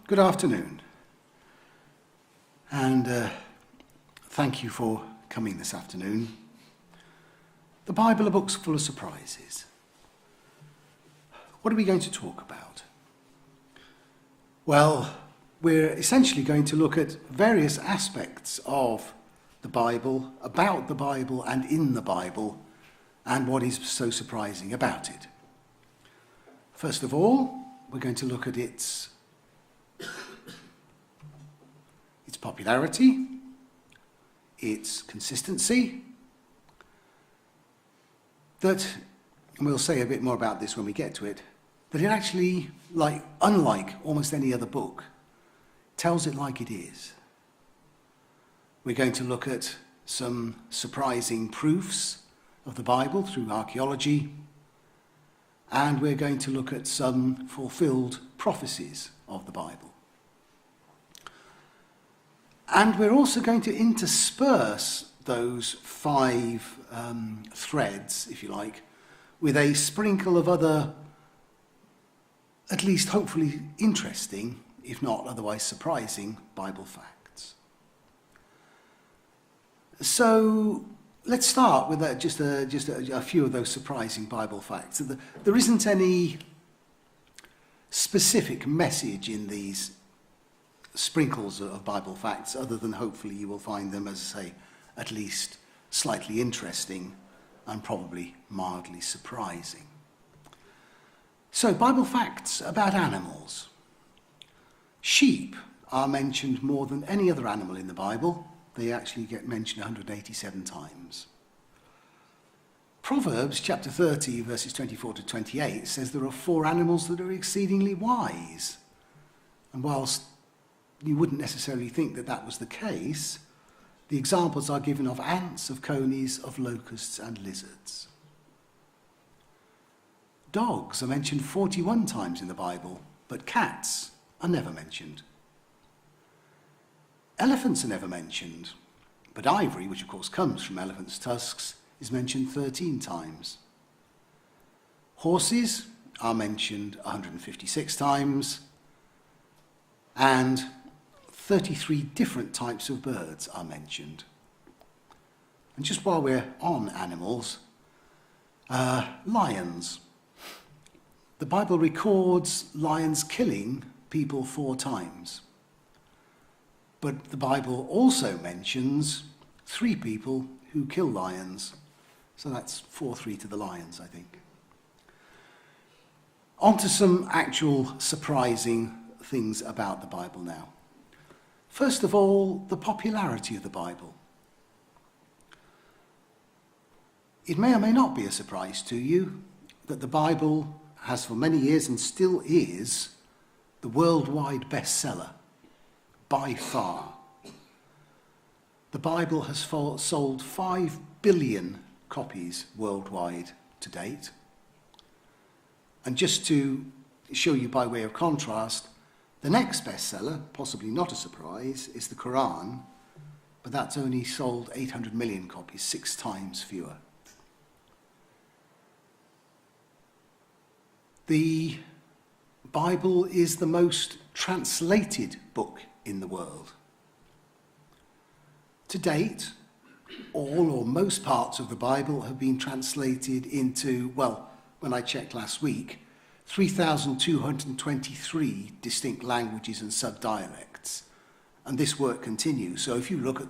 Good afternoon, and thank you for coming this afternoon. The Bible, a book's full of surprises. What are we going to talk about? Well, we're essentially going to look at various aspects of the Bible, about the Bible and in the Bible, and what is so surprising about it. First of all, we're going to look at its popularity, its consistency, and we'll say a bit more about this when we get to it, that it actually, unlike almost any other book, tells it like it is. We're going to look at some surprising proofs of the Bible through archaeology, and we're going to look at some fulfilled prophecies of the Bible. And we're also going to intersperse those five threads, if you like, with a sprinkle of other, at least hopefully interesting, if not otherwise surprising, Bible facts. So let's start with just a few of those surprising Bible facts. There isn't any specific message in these sprinkles of Bible facts, other than hopefully you will find them, as I say, at least slightly interesting and probably mildly surprising. So, Bible facts about animals. Sheep are mentioned more than any other animal in the Bible. They actually get mentioned 187 times. Proverbs chapter 30, verses 24 to 28 says there are 4 animals that are exceedingly wise. And whilst you wouldn't necessarily think that that was the case, the examples are given of ants, of conies, of locusts and lizards. Dogs are mentioned 41 times in the Bible, but cats are never mentioned. Elephants are never mentioned, but ivory, which of course comes from elephants' tusks, is mentioned 13 times. Horses are mentioned 156 times, and 33 different types of birds are mentioned. And just while we're on animals, lions. The Bible records lions killing people 4 times. But the Bible also mentions 3 people who kill lions. So that's 4-3 to the lions, I think. On to some actual surprising things about the Bible now. First of all, the popularity of the Bible. It may or may not be a surprise to you that the Bible has for many years and still is the worldwide bestseller, by far. The Bible has sold 5 billion copies worldwide to date. And just to show you by way of contrast, the next bestseller, possibly not a surprise, is the Quran, but that's only sold 800 million copies, 6 times fewer. The Bible is the most translated book in the world. To date, all or most parts of the Bible have been translated into, well, when I checked last week, 3,223 distinct languages and subdialects, and this work continues. So if you look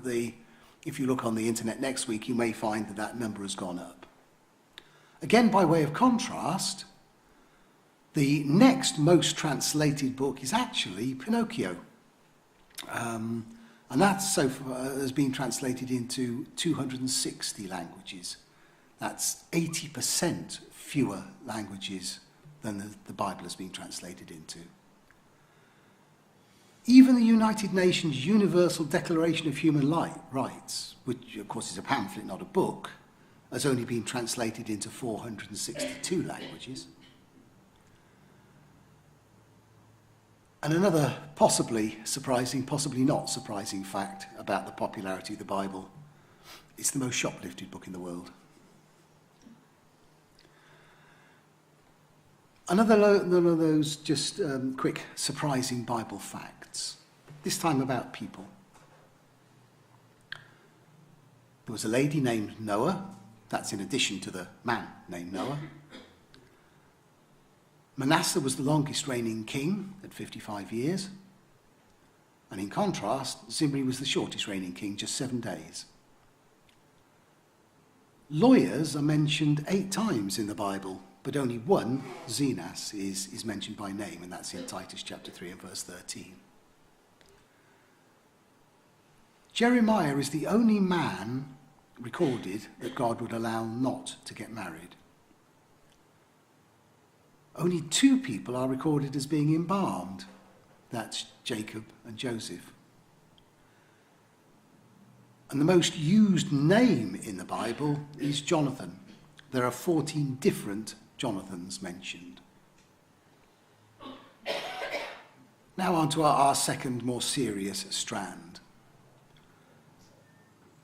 on the internet next week, you may find that number has gone up. Again, by way of contrast, the next most translated book is actually Pinocchio, and that so far has been translated into 260 languages. That's 80% fewer languages than the Bible has been translated into. Even the United Nations Universal Declaration of Human Rights, which of course is a pamphlet, not a book, has only been translated into 462 languages. And another possibly surprising, possibly not surprising fact about the popularity of the Bible, it's the most shoplifted book in the world. Another one of those just quick, surprising Bible facts, this time about people. There was a lady named Noah, that's in addition to the man named Noah. Manasseh was the longest reigning king at 55 years. And in contrast, Zimri was the shortest reigning king, just 7 days. Lawyers are mentioned 8 times in the Bible, but only one, Zenas, is mentioned by name, and that's in Titus chapter 3 and verse 13. Jeremiah is the only man recorded that God would allow not to get married. Only 2 people are recorded as being embalmed. That's Jacob and Joseph. And the most used name in the Bible is Jonathan. There are 14 different Jonathans mentioned. Now on to our second, more serious strand.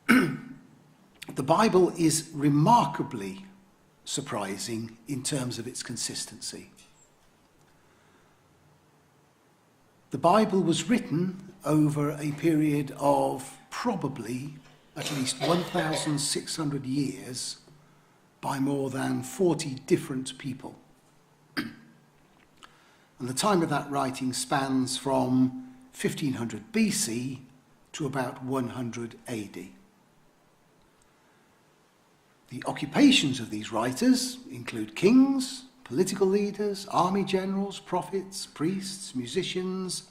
The Bible is remarkably surprising in terms of its consistency. The Bible was written over a period of probably at least 1,600 years by more than 40 different people. And the time of that writing spans from 1500 BC to about 100 AD. The occupations of these writers include kings, political leaders, army generals, prophets, priests, musicians,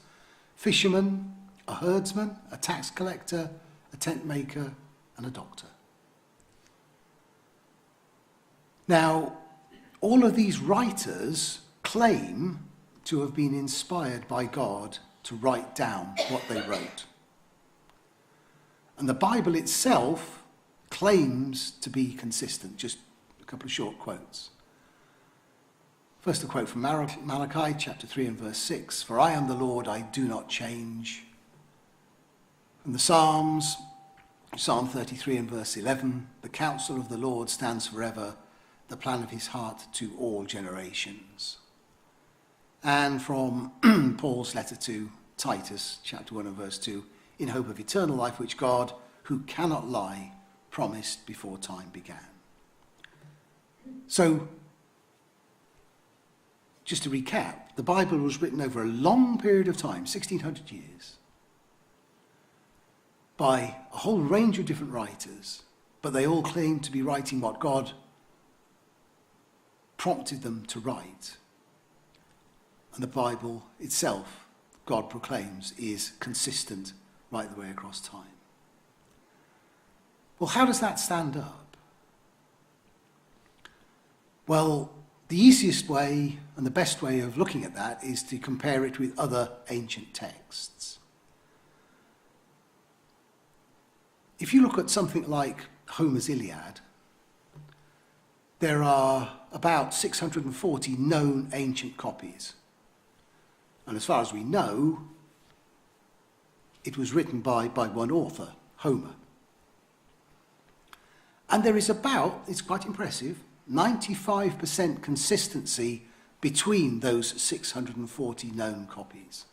fishermen, a herdsman, a tax collector, a tent maker, and a doctor. Now, all of these writers claim to have been inspired by God to write down what they wrote. And the Bible itself claims to be consistent. Just a couple of short quotes. First, a quote from Malachi chapter 3 and verse 6. For I am the Lord, I do not change. From the Psalms, Psalm 33 and verse 11. The counsel of the Lord stands forever, the plan of his heart to all generations. And from Paul's letter to Titus chapter 1 and verse 2. In hope of eternal life, which God, who cannot lie, promised before time began. So, just to recap, the Bible was written over a long period of time, 1,600 years, by a whole range of different writers, but they all claim to be writing what God prompted them to write. And the Bible itself, God proclaims, is consistent right the way across time. Well, how does that stand up? Well, the easiest way and the best way of looking at that is to compare it with other ancient texts. If you look at something like Homer's Iliad, there are about 640 known ancient copies. And as far as we know, it was written by one author, Homer. And there is about, it's quite impressive, 95% consistency between those 640 known copies.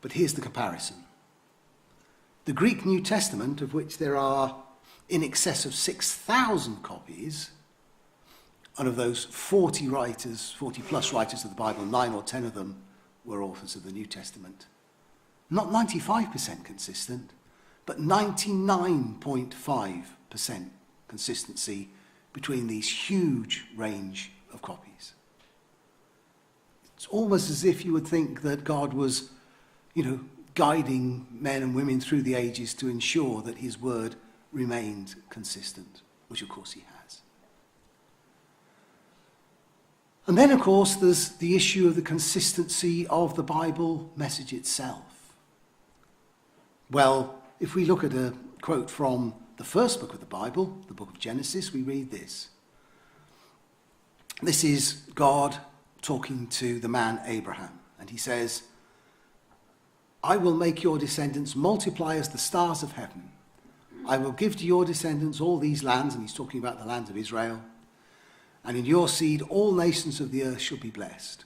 But here's the comparison. The Greek New Testament, of which there are in excess of 6,000 copies, and of those 40 writers, 40 plus writers of the Bible, 9 or 10 of them were authors of the New Testament. Not 95% consistent, but 99.5% consistency between these huge range of copies. It's almost as if you would think that God was, guiding men and women through the ages to ensure that his word remained consistent, which of course he has. And then, of course, there's the issue of the consistency of the Bible message itself. Well, if we look at a quote from the first book of the Bible, the book of Genesis, we read this. This is God talking to the man Abraham, and he says, I will make your descendants multiply as the stars of heaven, I will give to your descendants all these lands, and he's talking about the lands of Israel, and in your seed all nations of the earth shall be blessed.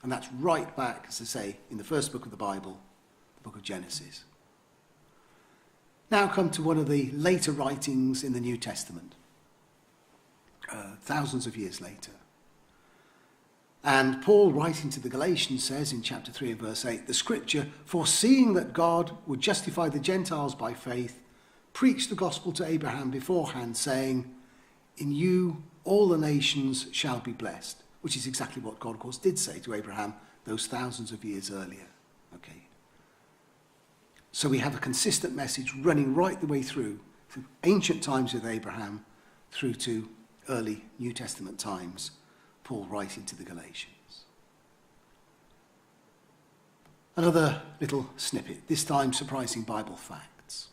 And that's right back, as I say, in the first book of the Bible, the book of Genesis. Now come to one of the later writings in the New Testament, thousands of years later. And Paul, writing to the Galatians, says in chapter 3 and verse 8, the scripture, foreseeing that God would justify the Gentiles by faith, preached the gospel to Abraham beforehand, saying, in you all the nations shall be blessed, which is exactly what God, of course, did say to Abraham those thousands of years earlier. Okay. So we have a consistent message running right the way through ancient times with Abraham through to early New Testament times, Paul writing to the Galatians. Another little snippet, this time surprising Bible facts.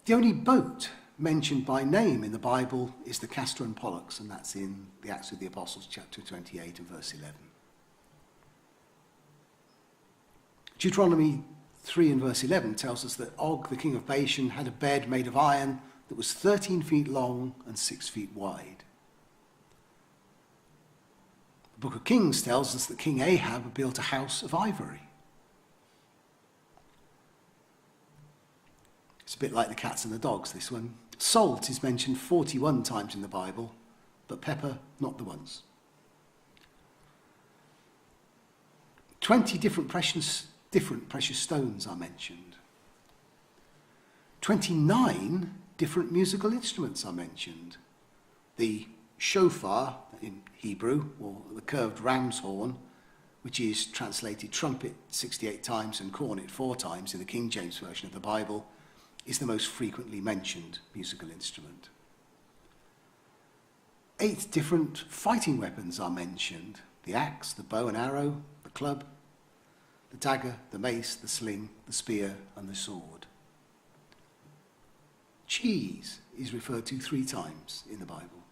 The only boat mentioned by name in the Bible is the Castor and Pollux, and that's in the Acts of the Apostles, chapter 28 and verse 11. Deuteronomy 3 and verse 11 tells us that Og, the king of Bashan, had a bed made of iron that was 13 feet long and 6 feet wide. The book of Kings tells us that King Ahab built a house of ivory. It's a bit like the cats and the dogs, this one. Salt is mentioned 41 times in the Bible, but pepper, not the once. 20 different precious stones are mentioned. 29 different musical instruments are mentioned. The shofar in Hebrew, or the curved ram's horn, which is translated trumpet 68 times and cornet 4 times in the King James Version of the Bible, is the most frequently mentioned musical instrument. 8 different fighting weapons are mentioned. The axe, the bow and arrow, the club, the dagger, the mace, the sling, the spear, and the sword. Cheese is referred to 3 times in the Bible.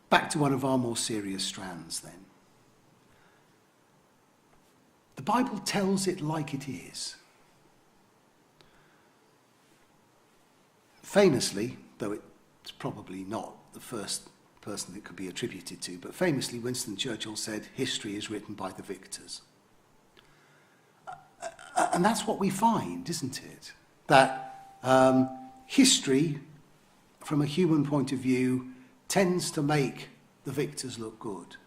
Back to one of our more serious strands then. The Bible tells it like it is. Famously, though it's probably not the first person that could be attributed to, but famously Winston Churchill said, history is written by the victors. And that's what we find, isn't it? That history, from a human point of view, tends to make the victors look good.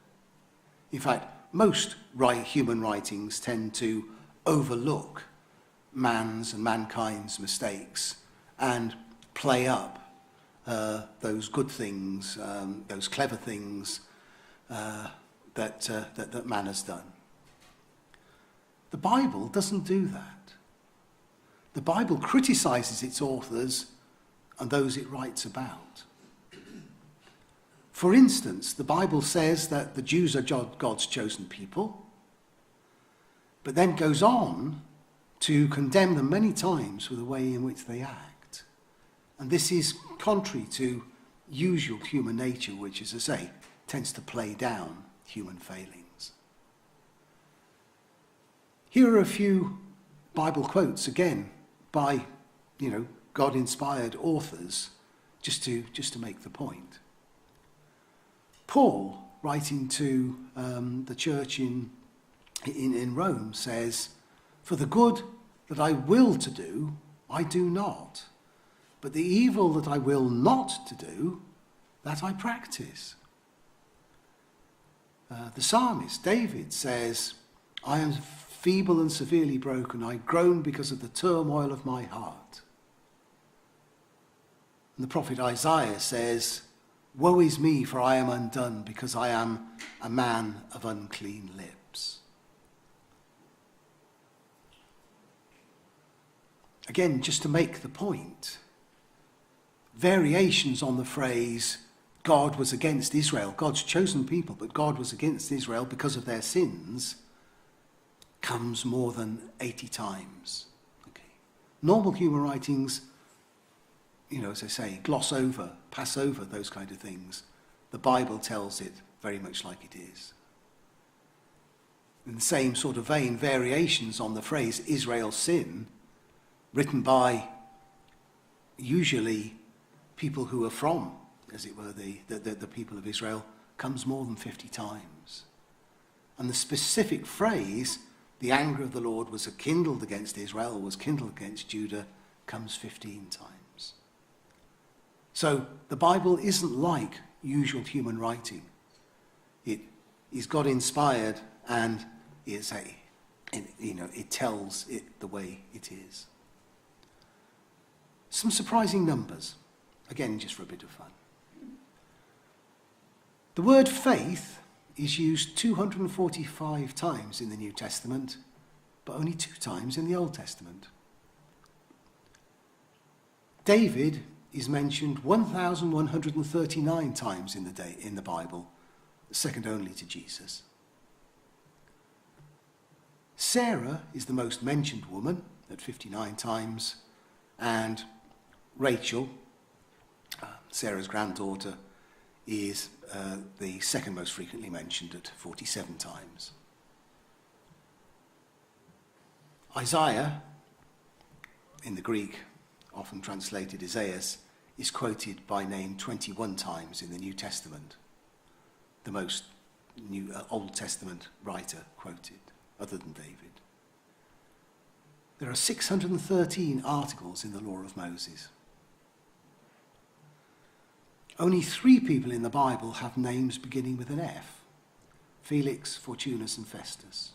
In fact, most human writings tend to overlook man's and mankind's mistakes and play up those good things, those clever things that man has done. The Bible doesn't do that. The Bible criticizes its authors and those it writes about. For instance, the Bible says that the Jews are God's chosen people, but then goes on to condemn them many times for the way in which they act. And this is contrary to usual human nature, which, as I say, tends to play down human failings. Here are a few Bible quotes, again, by, God-inspired authors, just to make the point. Paul, writing to the church in Rome, says, "For the good that I will to do, I do not. But the evil that I will not to do, that I practice." The psalmist, David, says, "I am feeble and severely broken. I groan because of the turmoil of my heart." And the prophet Isaiah says, "Woe is me, for I am undone, because I am a man of unclean lips." Again, just to make the point, variations on the phrase, God was against Israel, God's chosen people, but God was against Israel because of their sins, comes more than 80 times. Okay. Normal human writings, as I say, gloss over, pass over those kind of things. The Bible tells it very much like it is. In the same sort of vein, variations on the phrase Israel's sin, written by usually people who are from, as it were, the people of Israel, comes more than 50 times. And the specific phrase, the anger of the Lord was kindled against Israel, was kindled against Judah, comes 15 times. So the Bible isn't like usual human writing. It is God-inspired, and it tells it the way it is. Some surprising numbers, again, just for a bit of fun. The word faith is used 245 times in the New Testament, but only 2 times in the Old Testament. David is mentioned 1,139 times in the Bible, second only to Jesus. Sarah is the most mentioned woman at 59 times, and Rachel, Sarah's granddaughter, is the second most frequently mentioned at 47 times. Isaiah, in the Greek, often translated Isaias, is quoted by name 21 times in the New Testament, the most Old Testament writer quoted, other than David. There are 613 articles in the Law of Moses. Only 3 people in the Bible have names beginning with an F: Felix, Fortunus, and Festus.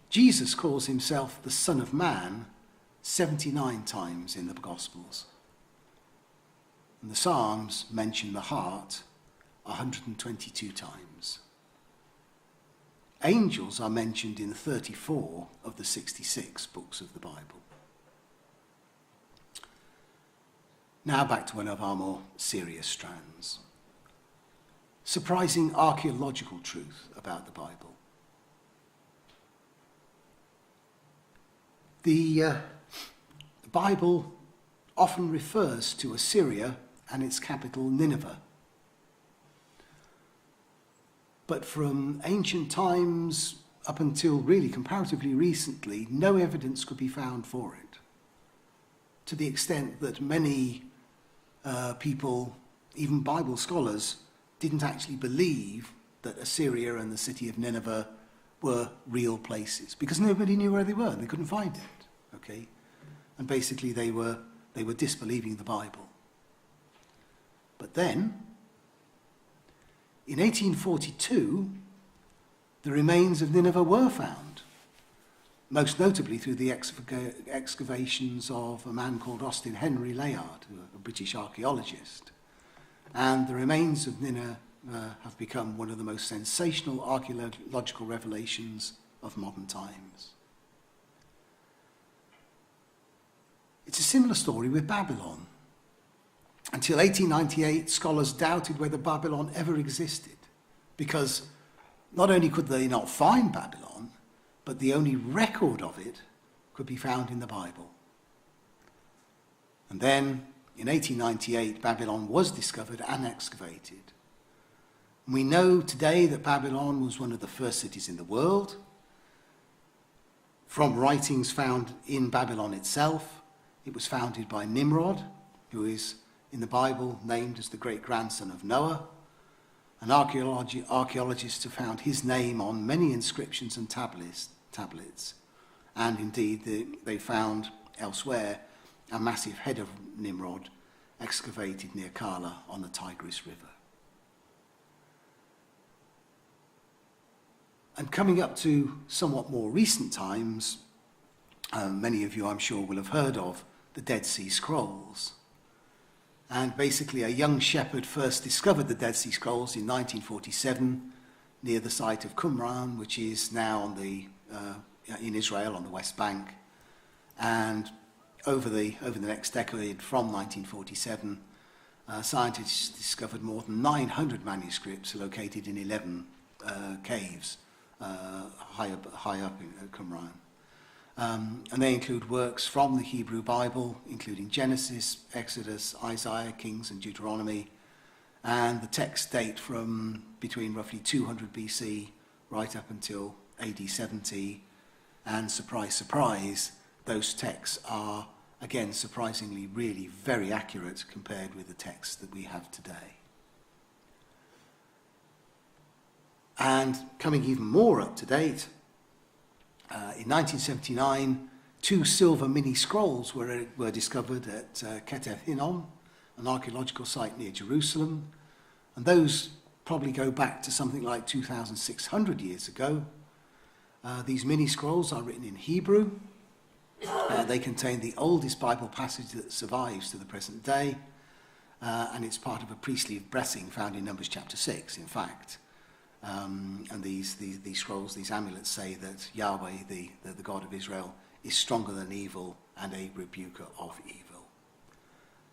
Jesus calls himself the Son of Man 79 times in the Gospels. And the Psalms mention the heart 122 times. Angels are mentioned in 34 of the 66 books of the Bible. Now back to one of our more serious strands. Surprising archaeological truth about the Bible. The Bible often refers to Assyria and its capital Nineveh. But from ancient times up until really comparatively recently, no evidence could be found for it. To the extent that many people, even Bible scholars, didn't actually believe that Assyria and the city of Nineveh were real places, because nobody knew where they were and they couldn't find it. Okay? And basically they were disbelieving the Bible. But then, in 1842, the remains of Nineveh were found, most notably through the excavations of a man called Austin Henry Layard, a British archaeologist. And the remains of Nineveh have become one of the most sensational archaeological revelations of modern times. It's a similar story with Babylon. Until 1898, scholars doubted whether Babylon ever existed, because not only could they not find Babylon, but the only record of it could be found in the Bible. And then, in 1898, Babylon was discovered and excavated. And we know today that Babylon was one of the first cities in the world. From writings found in Babylon itself, it was founded by Nimrod, who is in the Bible named as the great-grandson of Noah. And archaeologists have found his name on many inscriptions and tablets. And indeed, they found elsewhere a massive head of Nimrod excavated near Kala on the Tigris River. And coming up to somewhat more recent times, many of you, I'm sure, will have heard of the Dead Sea Scrolls. And basically, a young shepherd first discovered the Dead Sea Scrolls in 1947 near the site of Qumran, which is now in Israel on the West Bank. And over the next decade, from 1947, scientists discovered more than 900 manuscripts located in 11 caves high up in Qumran. And they include works from the Hebrew Bible, including Genesis, Exodus, Isaiah, Kings, and Deuteronomy. And the texts date from between roughly 200 BC right up until AD 70, and surprise, surprise, those texts are, again, surprisingly, really very accurate compared with the texts that we have today. And coming even more up to date, in 1979, 2 silver mini scrolls were discovered at Christadelphian, an archaeological site near Jerusalem, and those probably go back to something like 2,600 years ago. These mini scrolls are written in Hebrew. They contain the oldest Bible passage that survives to the present day, and it's part of a priestly blessing found in Numbers chapter 6, in fact. And these scrolls, these amulets, say that Yahweh, the God of Israel, is stronger than evil and a rebuker of evil.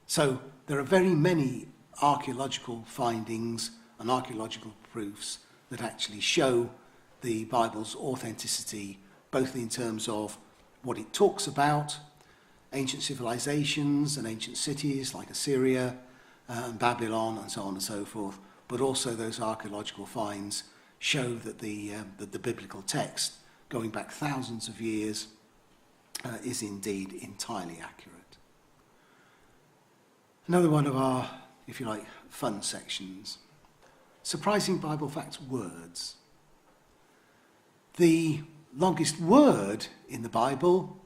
So there are very many archaeological findings and archaeological proofs that actually show the Bible's authenticity, both in terms of what it talks about, ancient civilizations and ancient cities like Assyria and Babylon and so on and so forth, but also those archaeological finds show that the biblical text, going back thousands of years, is indeed entirely accurate. Another one of our, if you like, fun sections. Surprising Bible facts, words. The longest word in the Bible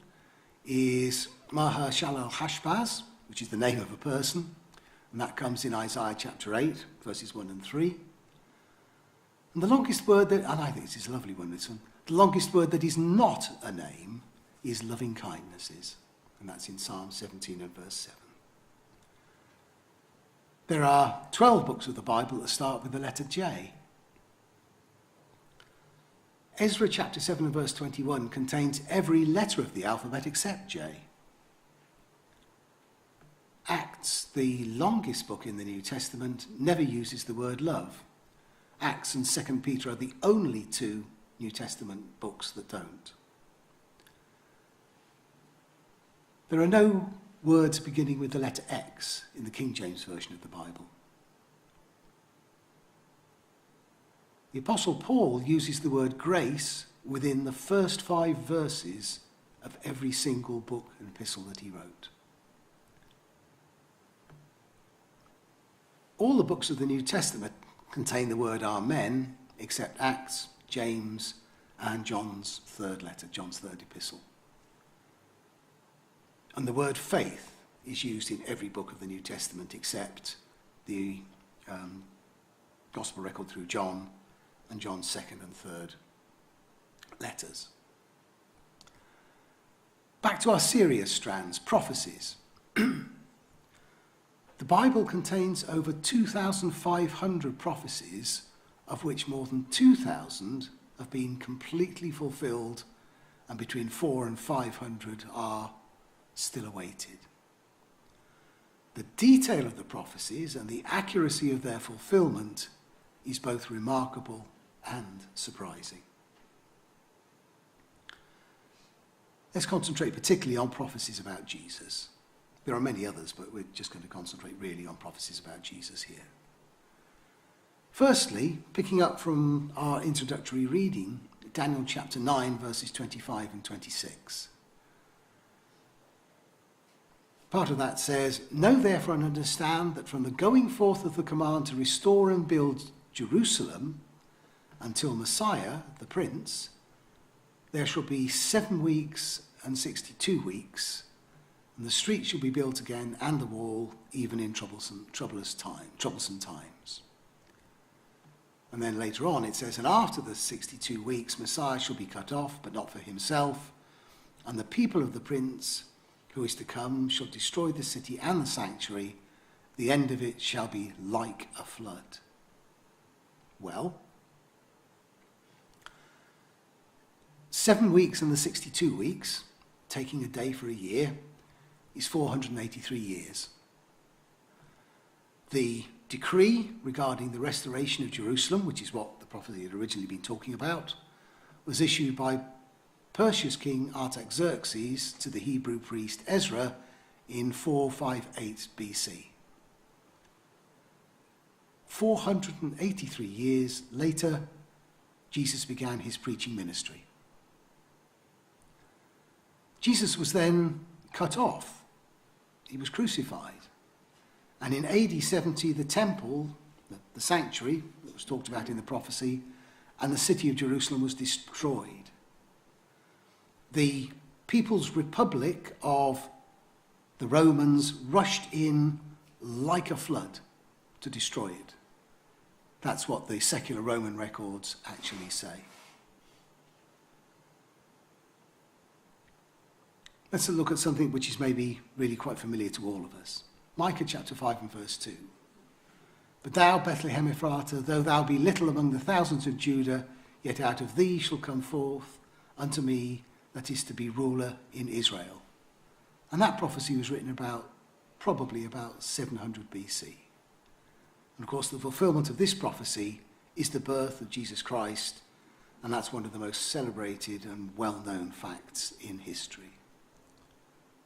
is Maher-shalal-Hashbaz, which is the name of a person, and that comes in Isaiah chapter 8, verses 1 and 3. And the longest word that, and I think this is a lovely one, this one, the longest word that is not a name is loving kindnesses, and that's in Psalm 17 and verse 7. There are 12 books of the Bible that start with the letter J. Ezra chapter 7 and verse 21 contains every letter of the alphabet except J. Acts, the longest book in the New Testament, never uses the word love. Acts and 2 Peter are the only 2 New Testament books that don't. There are no words beginning with the letter X in the King James Version of the Bible. The Apostle Paul uses the word grace within the first 5 verses of every single book and epistle that he wrote. All the books of the New Testament contain the word Amen, except Acts, James, and John's 3rd letter, John's 3rd epistle. And the word faith is used in every book of the New Testament except the Gospel record through John and John's 2nd and 3rd letters. Back to our serious strands, prophecies. The Bible contains over 2,500 prophecies, of which more than 2,000 have been completely fulfilled, and between 400 and 500 are still awaited. The detail of the prophecies and the accuracy of their fulfillment is both remarkable and surprising. Let's concentrate particularly on prophecies about Jesus. There are many others, but we're just going to concentrate really on prophecies about Jesus here. Firstly, picking up from our introductory reading, Daniel chapter 9, verses 25 and 26. Part of that says, "Know therefore and understand that from the going forth of the command to restore and build Jerusalem until Messiah, the Prince, there shall be 7 weeks and 62 weeks, and the street shall be built again, and the wall, even in troublesome times." And then later on it says, "And after the 62 weeks, Messiah shall be cut off, but not for himself, and the people of the Prince who is to come shall destroy the city and the sanctuary. The end of it shall be like a flood." Well, 7 weeks and the 62 weeks, taking a day for a year, is 483 years. The decree regarding the restoration of Jerusalem, which is what the prophecy had originally been talking about, was issued by Persia's king Artaxerxes to the Hebrew priest Ezra in 458 BC. 483 years later, Jesus began his preaching ministry. Jesus was then cut off. He was crucified. And in AD 70, the temple, the sanctuary that was talked about in the prophecy, and the city of Jerusalem was destroyed. The People's Republic of the Romans rushed in like a flood to destroy it. That's what the secular Roman records actually say. Let's look at something which is maybe really quite familiar to all of us. Micah chapter 5 and verse 2. But thou, Bethlehem Ephratah, though thou be little among the thousands of Judah, yet out of thee shall come forth unto me that is to be ruler in Israel. And that prophecy was written probably about 700 BC. And of course, the fulfillment of this prophecy is the birth of Jesus Christ, and that's one of the most celebrated and well-known facts in history.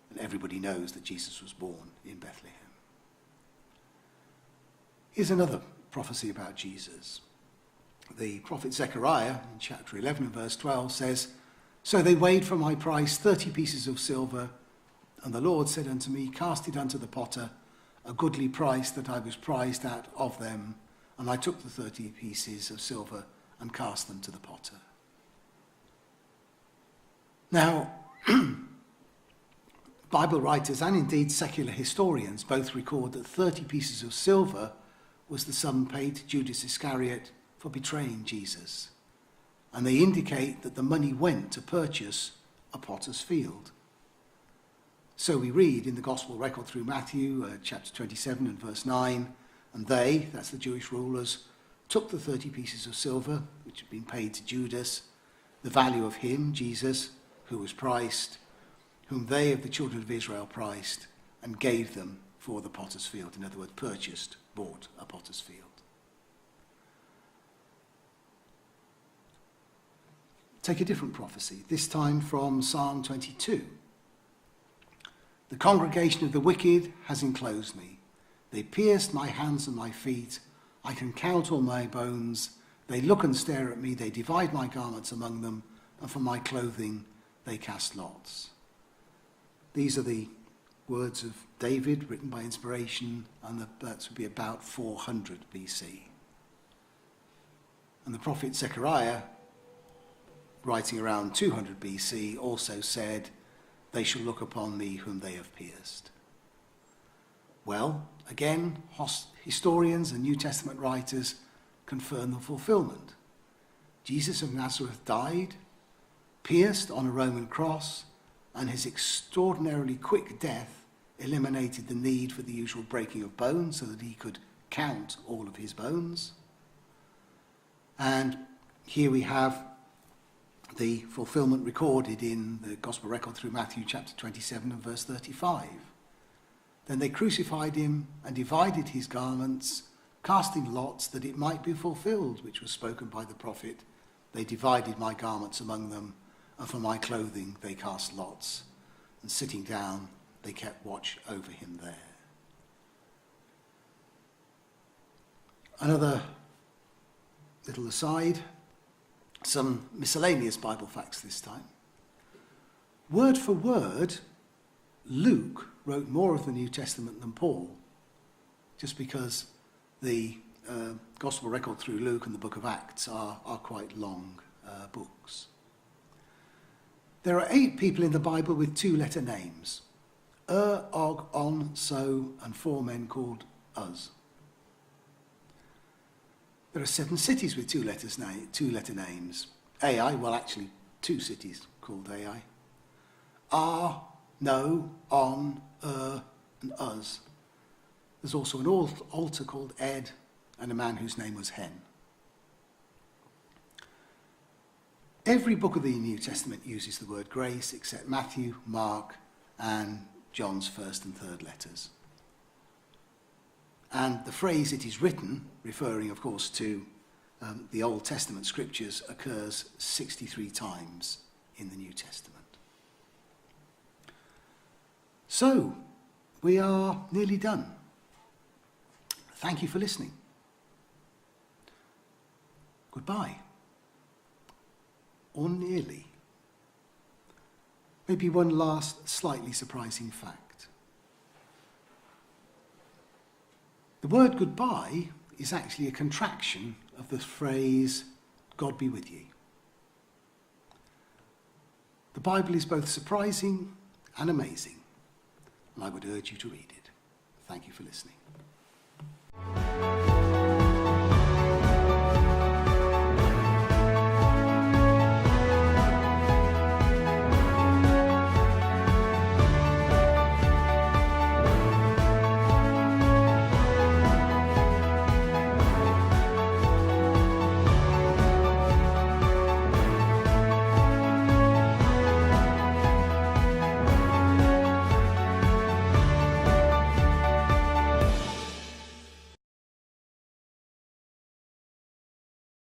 And everybody knows that Jesus was born in Bethlehem. Here's another prophecy about Jesus. The prophet Zechariah, in chapter 11 and verse 12, says, So they weighed for my price 30 pieces of silver, and the Lord said unto me, Cast it unto the potter, a goodly price that I was prized at of them. And I took the 30 pieces of silver and cast them to the potter. Now, Bible writers and indeed secular historians both record that 30 pieces of silver was the sum paid to Judas Iscariot for betraying Jesus. And they indicate that the money went to purchase a potter's field. So we read in the Gospel record through Matthew, chapter 27 and verse 9, and they, that's the Jewish rulers, took the 30 pieces of silver, which had been paid to Judas, the value of him, Jesus, who was priced, whom they of the children of Israel priced, and gave them for the potter's field. In other words, bought a potter's field. Take a different prophecy, this time from Psalm 22. The congregation of the wicked has enclosed me. They pierced my hands and my feet. I can count all my bones. They look and stare at me. They divide my garments among them, and for my clothing they cast lots. These are the words of David, written by inspiration, and that would be about 400 BC. And the prophet Zechariah, writing around 200 BC, also said, They shall look upon me whom they have pierced. Well, again, historians and New Testament writers confirm the fulfillment. Jesus of Nazareth died, pierced on a Roman cross, and his extraordinarily quick death eliminated the need for the usual breaking of bones so that he could count all of his bones. And here we have the fulfillment recorded in the Gospel record through Matthew chapter 27 and verse 35. Then they crucified him and divided his garments, casting lots that it might be fulfilled, which was spoken by the prophet. They divided my garments among them, and for my clothing they cast lots. And sitting down, they kept watch over him there. Another little aside, some miscellaneous Bible facts this time. Word for word, Luke wrote more of the New Testament than Paul, just because the Gospel record through Luke and the book of Acts are quite long books. There are 8 people in the Bible with 2-letter names. Og, On, So, and 4 men called Uz. There are 7 cities with 2-letter names. Ai, well actually 2 cities called Ai. Ar, No, On, and Uz. There's also an altar called Ed, and a man whose name was Hen. Every book of the New Testament uses the word grace except Matthew, Mark, and John's first and third letters. And the phrase "it is written," referring of course to the Old Testament scriptures, occurs 63 times in the New Testament. So, we are nearly done. Thank you for listening. Goodbye. or nearly. Maybe one last slightly surprising fact. The word goodbye is actually a contraction of the phrase, God be with you. The Bible is both surprising and amazing, and I would urge you to read it. Thank you for listening.